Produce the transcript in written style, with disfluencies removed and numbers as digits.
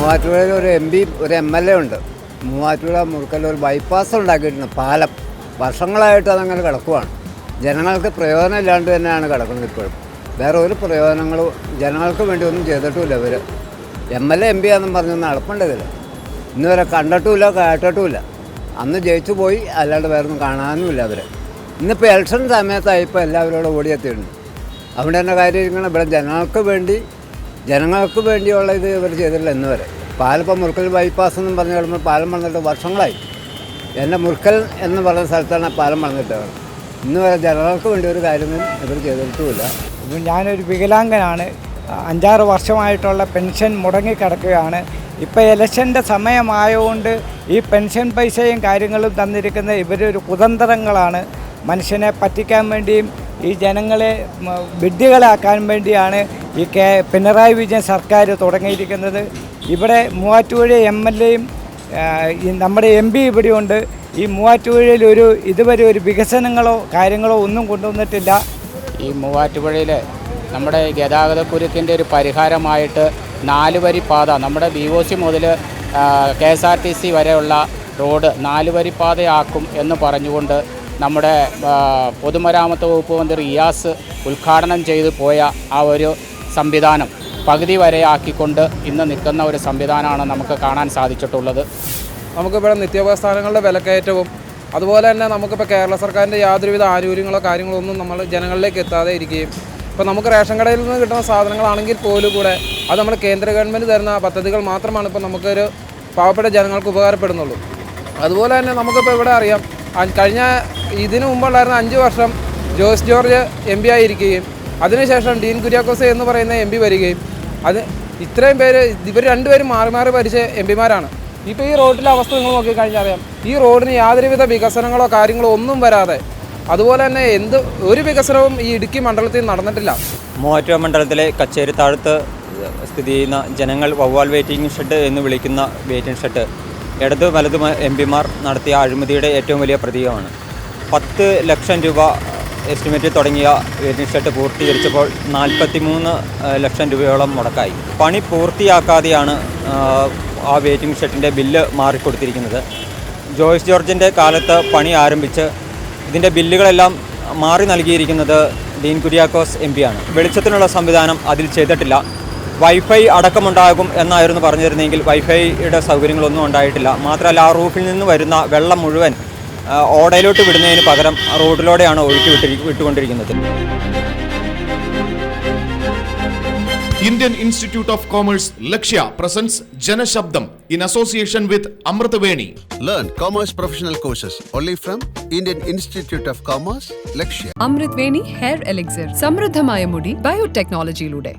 മൂവാറ്റുപുഴയിൽ ഒരു MP ഒരു MLA ഉണ്ട്. മൂവാറ്റുപുഴ മുറുക്കൽ ഒരു ബൈപ്പാസ് ഉണ്ടാക്കിയിട്ടുണ്ട്. പാലം വർഷങ്ങളായിട്ട് അതങ്ങനെ കിടക്കുവാണ്. ജനങ്ങൾക്ക് പ്രയോജനം ഇല്ലാണ്ട് തന്നെയാണ് കിടക്കുന്നത്. ഇപ്പോഴും വേറെ ഒരു പ്രയോജനങ്ങളും ജനങ്ങൾക്ക് വേണ്ടി ഒന്നും ചെയ്തിട്ടുമില്ല. ഇവർ MLA MP ആണെന്നും പറഞ്ഞൊന്നും നടപ്പുണ്ടതില്ല. ഇന്നുവരെ കണ്ടിട്ടുമില്ല, കേട്ടിട്ടുമില്ല. അന്ന് ജയിച്ചു പോയി, അല്ലാണ്ട് വേറെ ഒന്നും കാണാനുമില്ല അവർ. ഇന്നിപ്പോൾ ഇലക്ഷൻ സമയത്തായിപ്പോൾ എല്ലാവരോടും ഓടിയെത്തിയിട്ടുണ്ട്. അവിടെ തന്നെ കാര്യം ഇങ്ങനെ ഇവിടെ ജനങ്ങൾക്ക് വേണ്ടിയുള്ള ഇത് ഇവർ ചെയ്തിട്ടില്ല ഇന്ന് വരെ. പാലപ്പം മുറുക്കൽ ബൈപ്പാസ് എന്നും പറഞ്ഞ് കിടന്ന് പാലം വന്നിട്ട് വർഷങ്ങളായി. എൻ്റെ മുറുക്കൽ എന്ന് പറയുന്ന സ്ഥലത്താണ് പാലം വന്നിട്ട് ഇന്ന് വരെ ജനങ്ങൾക്ക് വേണ്ടി ഒരു കാര്യമൊന്നും ഇവർ ചെയ്തിട്ടുമില്ല. ഞാനൊരു വികലാംഗനാണ്. 5-6 വർഷമായിട്ടുള്ള പെൻഷൻ മുടങ്ങിക്കിടക്കുകയാണ്. ഇപ്പോൾ ഇലക്ഷൻ്റെ സമയമായതുകൊണ്ട് ഈ പെൻഷൻ പൈസയും കാര്യങ്ങളും തന്നിരിക്കുന്ന ഇവരൊരു കുതന്ത്രങ്ങളാണ്. മനുഷ്യനെ പറ്റിക്കാൻ വേണ്ടിയും ഈ ജനങ്ങളെ വിഡ്ഢികളാക്കാൻ വേണ്ടിയാണ് ഈ പിണറായി വിജയൻ സർക്കാർ തുടങ്ങിയിരിക്കുന്നത്. ഇവിടെ മൂവാറ്റുപുഴ MLAയും നമ്മുടെ MP ഇവിടെയുണ്ട്. ഈ മൂവാറ്റുപുഴയിൽ ഇതുവരെ ഒരു വികസനങ്ങളോ കാര്യങ്ങളോ ഒന്നും കൊണ്ടുവന്നിട്ടില്ല. ഈ മൂവാറ്റുപുഴയിൽ നമ്മുടെ ഗതാഗതക്കുരുക്കിൻ്റെ ഒരു പരിഹാരമായിട്ട് 4 വരി പാത നമ്മുടെ BOC മുതൽ KSRTC വരെയുള്ള റോഡ് 4 വരി പാതയാക്കും എന്ന് പറഞ്ഞുകൊണ്ട് നമ്മുടെ പൊതുമരാമത്ത് വകുപ്പ് മന്ത്രി റിയാസ് ഉദ്ഘാടനം ചെയ്തു പോയ ആ ഒരു സംവിധാനം പകുതി വരെ ആക്കിക്കൊണ്ട് ഇന്ന് നിൽക്കുന്ന ഒരു സംവിധാനമാണ് നമുക്ക് കാണാൻ സാധിച്ചിട്ടുള്ളത്. നമുക്കിവിടെ നിത്യോപസ്ഥാനങ്ങളുടെ വിലക്കയറ്റവും അതുപോലെ തന്നെ നമുക്കിപ്പോൾ കേരള സർക്കാരിൻ്റെ യാതൊരുവിധ ആനുകൂല്യങ്ങളോ കാര്യങ്ങളോ ഒന്നും നമ്മൾ ജനങ്ങളിലേക്ക് എത്താതെ ഇരിക്കുകയും ഇപ്പോൾ നമുക്ക് റേഷൻ കടയിൽ നിന്ന് കിട്ടുന്ന സാധനങ്ങളാണെങ്കിൽ പോലും കൂടെ അത് നമ്മൾ കേന്ദ്ര ഗവൺമെൻറ് തരുന്ന പദ്ധതികൾ മാത്രമാണ് ഇപ്പോൾ നമുക്കൊരു പാവപ്പെട്ട ജനങ്ങൾക്ക് ഉപകാരപ്പെടുന്നുള്ളൂ. അതുപോലെ തന്നെ നമുക്കിപ്പോൾ ഇവിടെ അറിയാം, കഴിഞ്ഞ ഇതിനു മുമ്പുണ്ടായിരുന്ന 5 വർഷം ജോസ് ജോർജ് MP ആയിരിക്കുകയും അതിനുശേഷം ഡീൻ കുര്യാക്കോസ് എന്ന് പറയുന്ന MP വരികയും ഇത്രയും പേര് ഇവർ രണ്ടുപേരും മാറി മാറി ഭരിച്ച MPമാരാണ്. ഇപ്പോൾ ഈ റോഡിലെ അവസ്ഥ നിങ്ങൾ നോക്കിക്കഴിഞ്ഞാൽ അറിയാം, ഈ റോഡിന് യാതൊരുവിധ വികസനങ്ങളോ കാര്യങ്ങളോ ഒന്നും വരാതെ അതുപോലെ തന്നെ ഒരു വികസനവും ഈ ഇടുക്കി മണ്ഡലത്തിൽ നടന്നിട്ടില്ല. മൂവാറ്റുപുഴ മണ്ഡലത്തിലെ കച്ചേരിത്താഴത്ത് സ്ഥിതി ചെയ്യുന്ന ജനങ്ങൾ വവ്വാൽ വെയിറ്റിംഗ് ഷെഡ് എന്ന് വിളിക്കുന്ന വെയിറ്റിംഗ് ഷെഡ് ഇടത് വലത് MPമാർ നടത്തിയ അഴിമതിയുടെ ഏറ്റവും വലിയ പ്രതീകമാണ്. 10 ലക്ഷം രൂപ എസ്റ്റിമേറ്റിൽ തുടങ്ങിയ വെയിറ്റിംഗ് ഷെഡ് പൂർത്തീകരിച്ചപ്പോൾ 43 ലക്ഷം രൂപയോളം മുടക്കായി. പണി പൂർത്തിയാക്കാതെയാണ് ആ വെയിറ്റിംഗ് ഷെഡിൻ്റെ ബില്ല് മാറിക്കൊടുത്തിരിക്കുന്നത്. ജോയ്സ് ജോർജിൻ്റെ കാലത്ത് പണി ആരംഭിച്ച് ഇതിൻ്റെ ബില്ലുകളെല്ലാം മാറി നൽകിയിരിക്കുന്നത് ഡീൻ കുര്യാക്കോസ് MP ആണ്. വെളിച്ചത്തിനുള്ള സംവിധാനം അതിൽ ചെയ്തിട്ടില്ല. വൈഫൈ അടക്കമുണ്ടാകും എന്നായിരുന്നു പറഞ്ഞിരുന്നെങ്കിൽ വൈഫൈയുടെ സൗകര്യങ്ങളൊന്നും ഉണ്ടായിട്ടില്ല. മാത്രമല്ല, ആ റൂഫിൽ നിന്ന് വരുന്ന വെള്ളം മുഴുവൻ ഓടയിലോട്ട് വിടുന്നതിന് പകരം റോഡിലൂടെയാണ് വിട്ടുകൊണ്ടിരിക്കുന്നത്. Indian Institute of Commerce Lakshya presents Janashabdam in association with Amritaveni. Learn commerce professional courses only from Indian Institute of Commerce Lakshya. Amritaveni Hair Elixir. സമൃദ്ധമായ മുടി ബയോടെക്നോളജിയിലൂടെ.